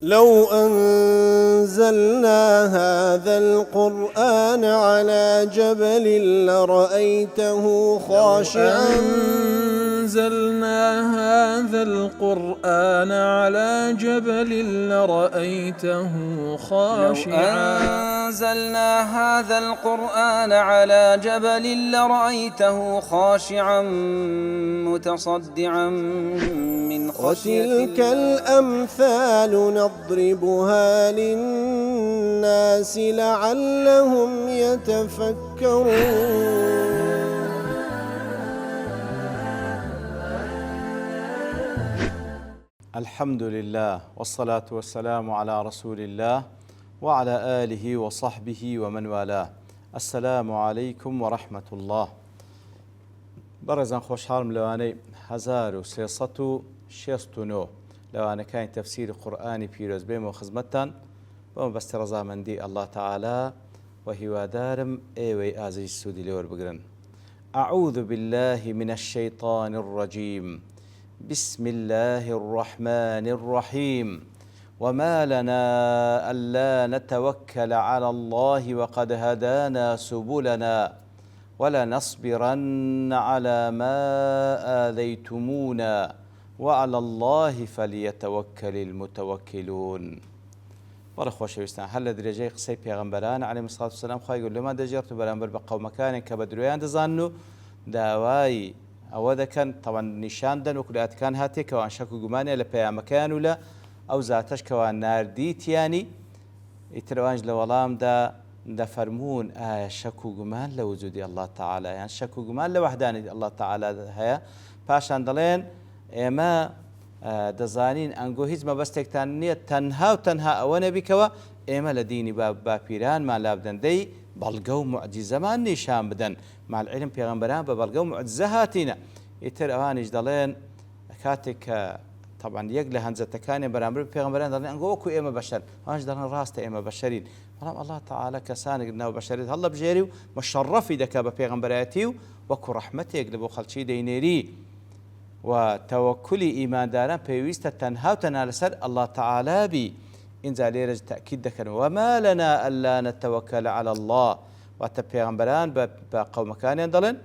لو أنزلنا هذا القرآن على جبل لرأيته خاشعا أنزلنا هذا القرآن على جبل لرأيته خاشعا أنزلنا هذا القرآن على جبل لرأيته خاشعا متصدعا من خشية وتلك الأمثال نضربها للناس لعلهم يتفكرون. الحمد لله والصلاة والسلام على رسول الله وعلى آله وصحبه ومن والاه. السلام عليكم ورحمة الله. برزان خوشحالم لواني 1369 لواني كان تفسير قرآني بيروز بيم وخزمتان بس رضامندي الله تعالى وهو دارم ايوي آزي السودي لور بقرن. أعوذ بالله من الشيطان الرجيم. بسم الله الرحمن الرحيم. وما لنا ألا نتوكل على الله وقد هدانا سبلنا ولنصبرن على ما آذيتمونا وعلى الله فليتوكل المتوكلون. بەڵێ خۆشەویستان هەر لە درێژەی قسەی پێغەمبەران عەلەیهیمە سڵات وسەلام خوای گەورە لێمان دەژێڕێت و بەرامبەر بە قەومەکانێک کە بە درۆیان دەزانن و داوای ئەوە دەکەن تەوان نیشان دەن وەکو لە ئاەتەکان هاتێکەوە شەک و گومانێ لە پەیامەکەیان و لە ئەو زاتەش کەوا ناردیتیانی ئیتر ئەوانش لە وەڵامدا دەفەرموون ئایا شەک و گومان لە وجودی الله تعالی یان شەک و گومان لە وەحدانی الله تعالی هەیە پاشان دەڵێن ئێمە دەزانین ئەنگۆ هیچ مەبەستێکتان نییە تەنها و تەنها ئەوە نەبیکەوە ئێمە لە دینی باپیرانمان لابدەندەی بەڵگە و موعجیزەمان نیشان بدەن مالعلم پێغەمبەران بە بەڵگە و موعجزە هاتینە. ئیتر ئەوانیش دەڵێن کاتێک کە طبعا یەک لە هەنجەتەکانی بەرامبەر پێغەمبەران دەڵێن ئەنگۆ وەکو ئێمە بەشەر ئەوانش دەڵێن ڕاستە ئێمە بەشەرین بەڵام الله تعالی کەسانێک ناو بەشەریت هەڵە بژێری و مەشەڕەفی دەکا بە پێغەمبەرایەتی و وەکو ڕەحمەتێک لە بۆ خەڵکی دەینێری و تەوەکولی ئیمانداران پێویستە تەنها و تەنها لەسەر الله تعالی بی. اینجا لێرەش تەکید دەکەن وما لنا ئەلا نتەوەکەل على الله واتە پێغەمبەران بە قەومەکانیان دەڵێن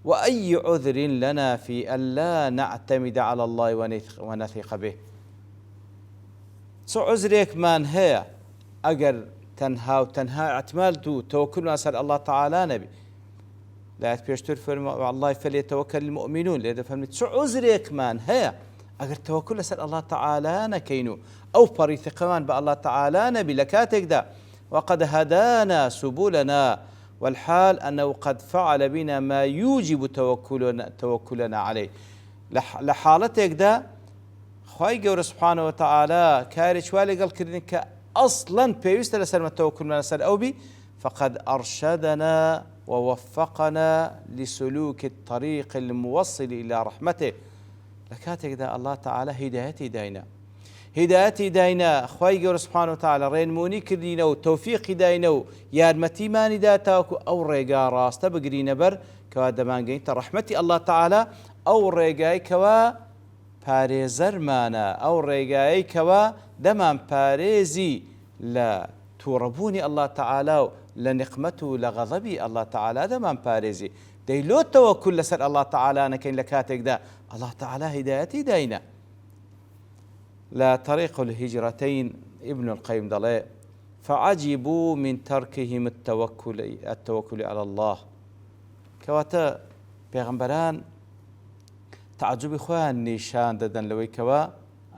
وأي عذر لنا في ألا نعتمد على الله ونثق به. چ عذرێکمان هەیە ئەگەر تەنها و تەنها اعتماد و تەوەکلمان سەر الله تعالی نەبی. لایەت پێشتر فەرمووە والله فليتوكل المؤمنون لێ دەفەرمێت چ عذرێکمان هەیە ئەگەر تەوەکل لەسەر الله تعالی نەکەین و ئەو پەڕیثقەمان بە الله تعالی نەبی لە کاتێکدا وقد هدانا سبلنا والحال أنه قد فعل بنا ما يوجب توكلنا عليه. لحالتك دا خواهي قول سبحانه وتعالى كاري شوالي قال كردين أصلا بيوست لسلم التوكل لسل أوبي فقد أرشدنا ووفقنا لسلوك الطريق الموصل إلى رحمته. لكاتك دا الله تعالى هدايتي داينا هدايتي داينا خواهي قول سبحانه وتعالى رينموني كردينا وتوفيقي داينا ويارمتي ماني داتاكو أو ريقا راستا بقرينا بر كوا دمان قينت رحمتي الله تعالى أو ريقاي كوا باريزر مانا أو ريقاي كوا دمان باريزي لا توربوني الله تعالى لنقمته لغضبي الله تعالى دمان باريزي ديلو التوكل لسر الله تعالى أنا كين لكاتك دا الله تعالى هدايتي داينا. لا طريق الهجرتين ابن القيم ضليء فعجبوا من تركهم التوكل على الله. كواتا بيغمبران تعجب إخوان نيشان ددن لوي كوا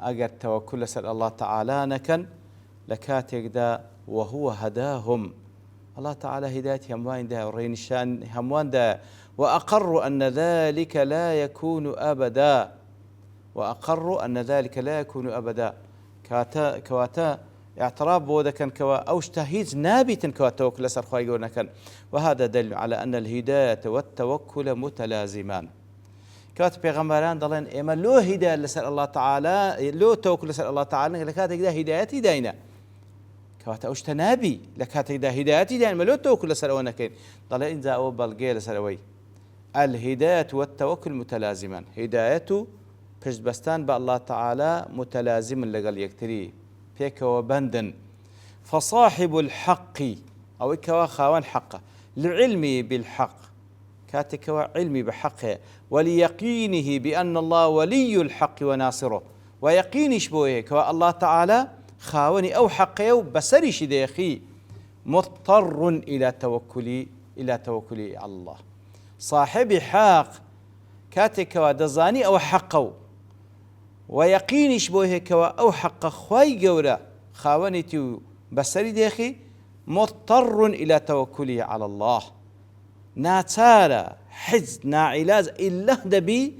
أجر توكل سأل الله تعالى نكن لكاتك دا وهو هداهم الله تعالى هداية هموان دا ورينشان هموان دا وأقروا أن ذلك لا يكون أبدا وأقروا أن ذلك لا يكون أبدا. كواتا اعتراف بودا كان كوا أوش تهيج نابتا كوا توكل لسر خواهي قولنا كان. وهذا دل على أن الهداية والتوكل متلازمان. كواتا بيغمبران دلين إما لو هداية لسر الله تعالى لو توكل لسر الله تعالى لكاتك دا هدايتي داينا كواتا أوش تنابي لكاتك دا هدايتي داينا ما لو توكل لسر أونا كين دلين إنزا أو بلقية لسر أوي الهداية والتوكل متلازمان. هدايته پشتبەستان بە الله تعالى متلازم لەگەڵ یەکتری پێکەوە بەندن. فصاحب الحق أو كوا خاوان حقه لعلمه بالحق كاتكوا علمي بحقه وليقينه بأن الله ولي الحق وناصره ويقينش بويه كوا الله تعالى خاوني أو حقه بسرش ديخي مضطر إلى توكلي على الله. صاحب حق كاتكوا دزاني أو حقه ويقينش بويه كوا أو حق خواي قورا خاوني بسري ديخي مضطر إلى توكله على الله. ناتارا حز ناعلاز إلا دبي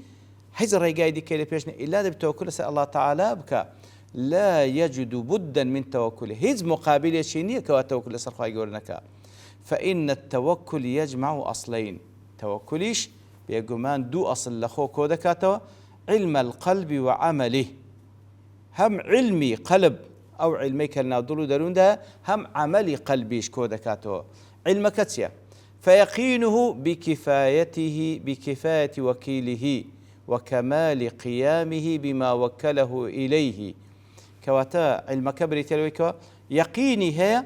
حز ريقايدي كيلي بيشنا إلا دبي توكل الله تعالى بك لا يجد بدا من توكله هز مقابل شينية كوا توكل سرخوا يقولنك. فإن التوكل يجمع أصلين توكليش بيقومان دو أصل لخو كودكاتوا علم القلب وعمله هم علمي قلب أو علمي كلنا دلو درون ده هم عملي قلبيش كودكاتوا علم كتيا فيقينه بكفاية وكيله وكمال قيامه بما وكله إليه كواتا علم كبري تلويكوا يقيني هي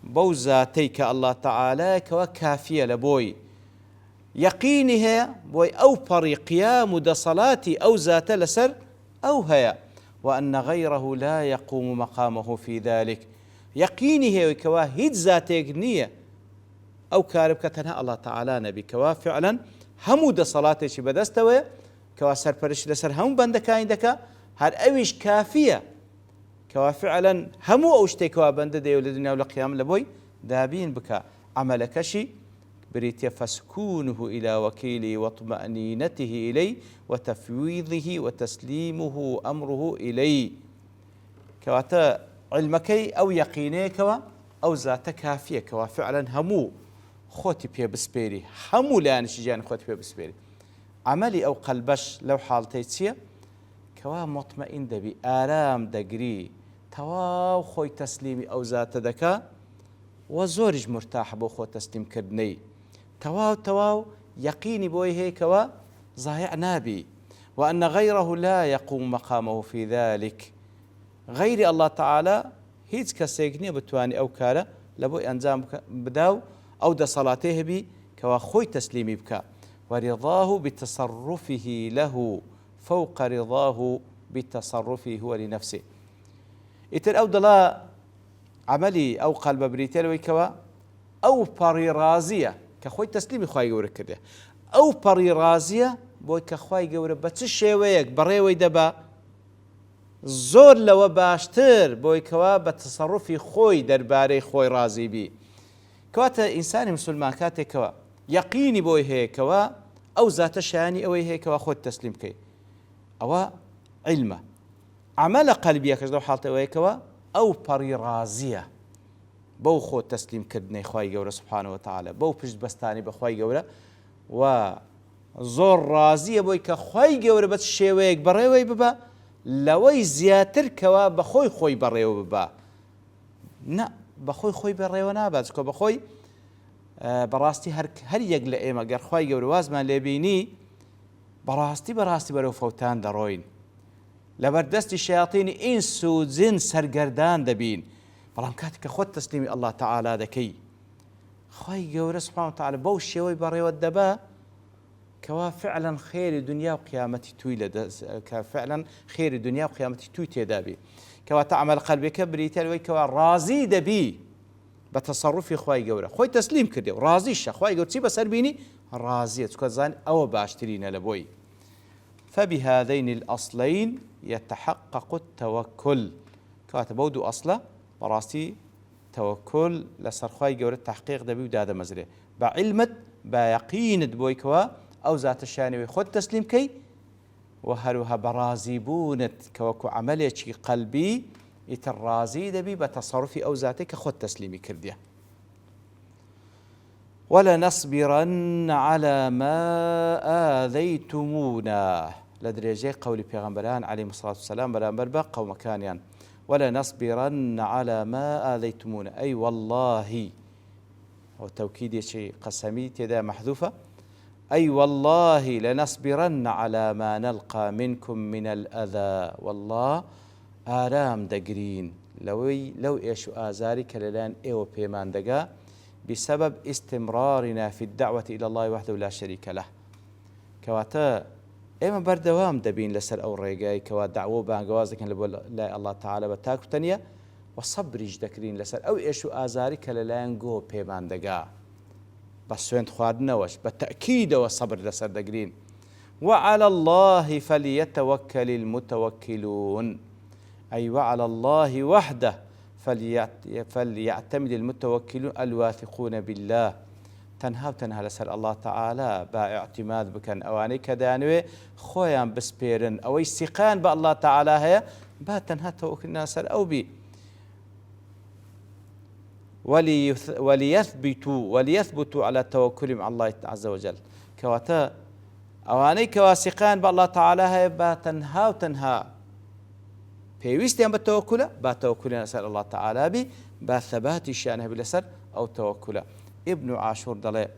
بوزاتيك الله تعالى كوا كافية لبوي يقيني هي بوي أو بري قيام دا صلاتي أو ذات لسر أو هي وأن غيره لا يقوم مقامه في ذلك يقيني هي كوا هيد ذاتيك نية أو كاربك تنها الله تعالى نبي كوا فعلا همو دا صلاتي شي بدستوي كوا سرپرش لسر هم بندكاين دكا هر أويش كافية كوا فعلا همو أوشتي كوا بند دي ولدنيا ولقيام لبوي دابين بك عملك شي بريت فسكونه إلى وكيله وطمأنينته إليه وتفويضه وتسليمه أمره إليه كواتا علمكي أو يقيني كوا أو ذات كافية كوا فعلا همو خوتي بيه بسبيري همو لانش جاني خوتي بيه بسبيري عملي أو قلبش لو حالتي تسيا كوا مطمئن دبي آرام دقري تواو خوي تسليمي أو ذات دكا وزورج مرتاح بو خو تسليم كردني تواو يقيني بوي هيكوا ضايع نابي وأن غيره لا يقوم مقامه في ذلك غير الله تعالى هيج كسيقني بتواني أو كارا لبو أنزام بداو أو دا صلاته بي كوا خوي تسليمي بكا ورضاه بتصرفه له فوق رضاه بتصرفه هو لنفسه إتر أو دلا عملي أو قلب بريتيل ويكوا أو بري رازية كخوي تسليمي خواي يورك كده أو بري رازية بوي كخواي يورك بتشي ويك بريوي دبا زور لو باشتر بوي كوا بتصرفي خوي درباري خوي رازي بي كواتا إنسان مسلمان كاتي كوا يقيني بوي هي كوا أو ذات شاني أو هي كوا خود تسليم كي أو علمه عمل قلبي كجدو حالته وهي كوا أو بري رازية بو خود تسليم كدني خواي جورا سبحانه وتعالى بو بجد بستاني بخواي جورا وزور رازية بوي كخواي جورا بس شيويك بريوي ببا لوي زياتر كوا بخوي خوي بريو ببا نا بخوي خوي بريو نابات كو بخوي براستي هر يقل ايما قر خواي جورا وازما لبيني براستي برو فوتان دروين لبردست الشياطين إنس وجن سرقردان دبين بلام كاتك خود تسليمي الله تعالى ذكي خواي جورا سبحانه وتعالى بوش شوي بري والدبا كوا فعلا خير دنيا وقيامتي تويل فعلا خير دنيا وقيامتي توي تدابي كوا تعمل قلبك بريتال وي كوا رازي دبي بتصرفي خواي جورا خوي تسليم كدي رازي الشيخ خواي جورا تسيب سربيني رازي تكون او باشترين لبوي فبهذين الأصلين يتحقق التوكل كاتبودو أصله براستي توكل لسرخواي جورة تحقيق دبي ودادا مزري بعلمت بيقين بويكوا أو ذات الشاني خود تسليم كي وهروها برازي بونت كوكو عملية قلبي يترازي دبي بتصرفي أو ذاتك خود تسليمي كرديا ولنصبرن على ما آذيتمونا لدرجة قول پیغمبران عليه الصلاة والسلام برانبر با قوم كانيان ولنصبرن على ما آذيتمونا أي والله وتوكيد شيء قسمي تدا محذوفة أي والله لنصبرن على ما نلقى منكم من الأذى والله آرام دقرين لو إيش آزاري كللان إيو بيمان دقا بسبب استمرارنا في الدعوة إلى الله وحده لا شريك له كواتا إما بردوام دبين لسر أو ريقاي كوا دعوة بانقوازك لا الله تعالى بتاكو تانية وصبريج دكرين لسر أو إيشو آزاري كللان قو بيمان دقا بس وين تخوارنا وش بالتأكيد والصبر لسر دقرين وعلى الله فليتوكل المتوكلون أي وعلى الله وحده فليعتمد المتوكلون الواثقون بالله تنها لسر الله تعالى باعتماد بكن أواني كدانوي خويا بسبيرن أو استقان بالله تعالى هي با تنها توكلنا سر أو بي وليثبتوا على التوكل مع الله عز وجل كواتا أواني كواسقان بالله تعالى هي با تنها بيويستيان بالتوكل با توكلنا سر الله تعالى بي با ثبات شأنه بالسر أو توكله ابن عاشور دلي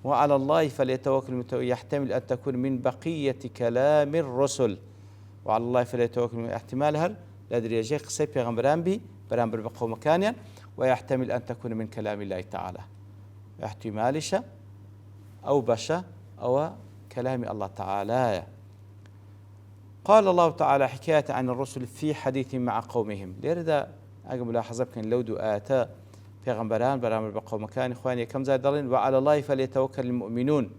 وعلى الله فليتوكل يحتمل أن تكون من بقية كلام الرسل وعلى الله فليتوكل من احتمالها لا أدري يجي قصي بيغمبران بي برامبر بقوا مكانيا ويحتمل أن تكون من كلام الله تعالى احتمالش أو بشا أو كلام الله تعالى قال الله تعالى حكاية عن الرسل في حديث مع قومهم ليردا أقم ملاحظة كان لو دعاتا پیغمبران برامر بقوا مكان إخواني كم زاد دلين وعلى الله فليتوكل المؤمنون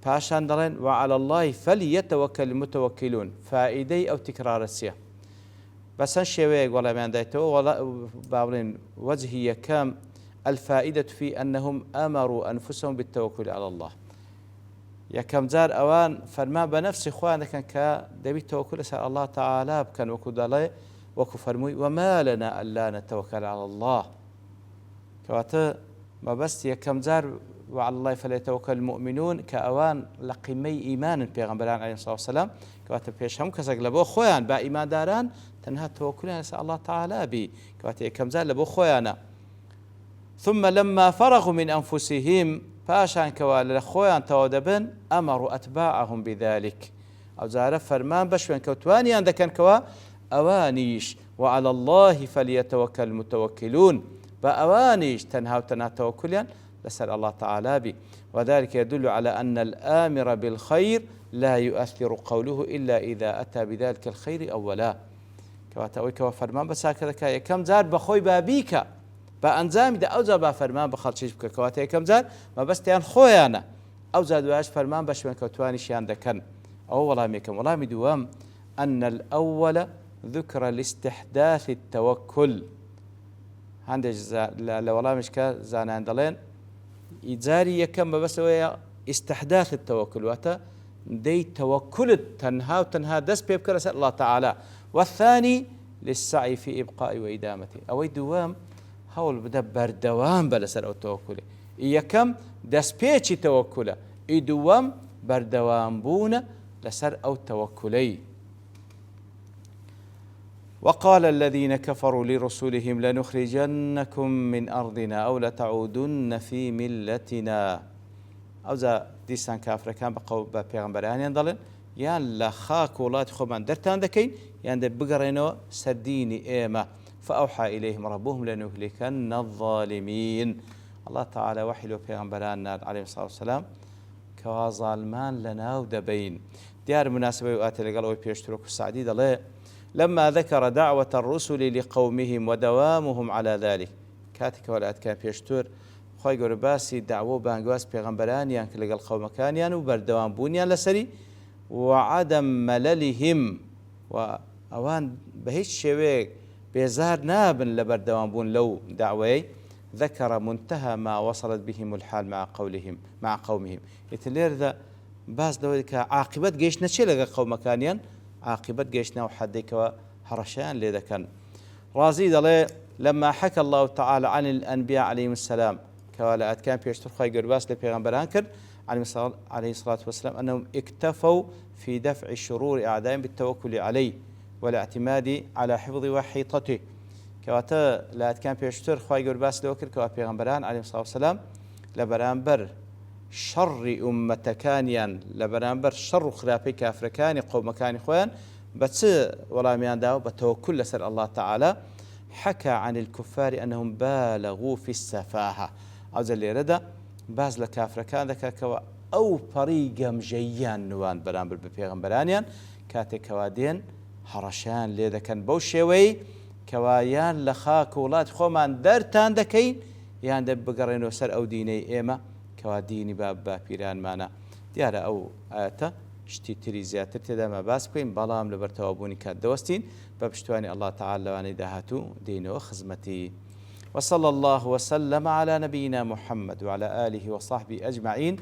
پاشان دلين وعلى الله فليتوكل المتوكلون فائدي أو تكرار السيا بس شوية ولا ما عنديته ولا باولين وجهي كم الفائدة في أنهم أمروا أنفسهم بالتوكل على الله يا كم زار أوان فرما بنفس إخوانك كان كدبي توكل على الله تعالى كان وكدالي وكفرموي وما لنا ألا نتوكل على الله كواتا ما بس يكم زار وعلى الله فليتوكل المؤمنون كأوان لقيمي إيمان البيغمبران عليه الصلاة والسلام كواتا بيش هم كسق لبو خويان با إيمان داران تنها توكلنا نسأل الله تعالى بي كواتا يكم زار لبو خويانا ثم لما فرغوا من أنفسهم فاشان كوال لخويان تودبن أمروا أتباعهم بذلك أو زار فرمان بشوين كوتواني عندك كوا أوانيش وعلى الله فليتوكل المتوكلون بأوانيش تنها توكليا لسأل الله تعالى بي وذلك يدل على أن الآمر بالخير لا يؤثر قوله إلا إذا أتى بذلك الخير أولا كواتاويك وفرمان بس هكذا كم زار بخوي بابيك بأنزام إذا أوزا بفرمان بخلشيش بك كواتا كم زار ما بس تيان خويانا أوزا دواش فرمان بشوان كوتواني شيان دكن أو والله ميكم والله مدوام أن الأول ذكر لاستحداث التوكل عندك لو والله مش كزان عندلين إجاري يكم بس هو استحداث التوكل واتا دي توكل تنها دس بيبكر الله تعالى والثاني للسعي في إبقاء وإدامته أو دوام حول بدا بردوام بلسر أو توكله يكم دس بيتشي توكله دوام بردوام بونا لسر أو توكلي وقال الذين كفروا لرسلهم لنخرجنكم من أرضنا أو لتعودن في ملتنا أو ذا ديسان كافر كان بقوا ببيغمبران ينضلن يان لا خاك ولات خمان درتان دكين يان بقرينو سديني إيمة فأوحى إليهم ربهم لنهلكن الظالمين الله تعالى وحي له بيغمبران عليه الصلاة والسلام كواظالمان لنا ودبين ديار مناسبة وآتي لقالوا بيشتركوا السعديد الله لما ذكر دعوة الرسل لقومهم ودوامهم على ذلك كاتك ولا كان بيشتور خوي قرباسي دعوة بانقواس بيغمبران يان كل القوم كانيان وبردوام بونيان لسري وعدم مللهم وأوان بهيش شويك بيزار نابن لبردوام بون لو دعوي ذكر منتهى ما وصلت بهم الحال مع قومهم يتلير ذا باز دويك عاقبة جيش نتشيلق قوم كانيان عاقبة جيشنا وحديك وهرشان لذا كان رازيد عليه لما حكى الله تعالى عن الأنبياء عليهم السلام كوالات كان بيشتر خي قرباس لبيغمبران كر عليه الصلاة والسلام أنهم اكتفوا في دفع شرور أعدائهم بالتوكل عليه والاعتماد على حفظ وحيطته كواتا لا كان بيشتر خي قرباس لوكر كوا بيغمبران عليه الصلاة والسلام لبرانبر شر أمة كانيان لبرانبر شر خرافي كافركاني قوم كاني خوان بس ولا ميان داو بتوكل لسر الله تعالى حكى عن الكفار أنهم بالغوا في السفاهة أو اللي ردا باز لكافر كان ذكا أو طريقة مجيان نوان برامبر ببيغمبرانيان كاتي كوادين هرشان لێ دەکەن بەو شێوەی کەوایان لە خاک وڵات خۆمان دەرتان دەکەین یان دە بگەڕێنەوە سەر ئەو دینەی ئێمە کەوا دینی باپیرانمانە. دیارە ئەو ئاەتە شتی تری زیاتر تێداما باس بکەین بەڵام لەبەر تەوابوونی کات دەوەستین بە پشتوانی الله تعالى لەوانەی داهاتوو دینەوە خزمەتی. وصلى الله وسلم على نبينا محمد وعلى آله وصحبه أجمعين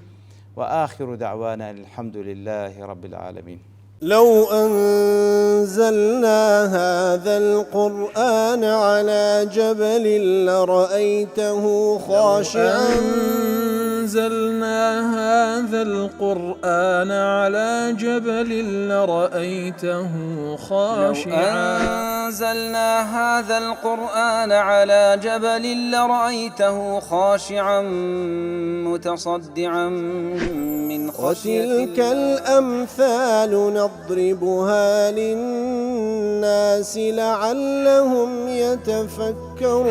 وآخر دعوانا الحمد لله رب العالمين. لو أنزلنا هذا القرآن على جبل لرأيته خاشعا أنزلنا هذا القرآن على جبل لرأيته خاشعا أنزلنا هذا القرآن على جبل لرأيته خاشعا متصدعا من خشية وتلك الأمثال نضربها للناس لعلهم يتفكرون.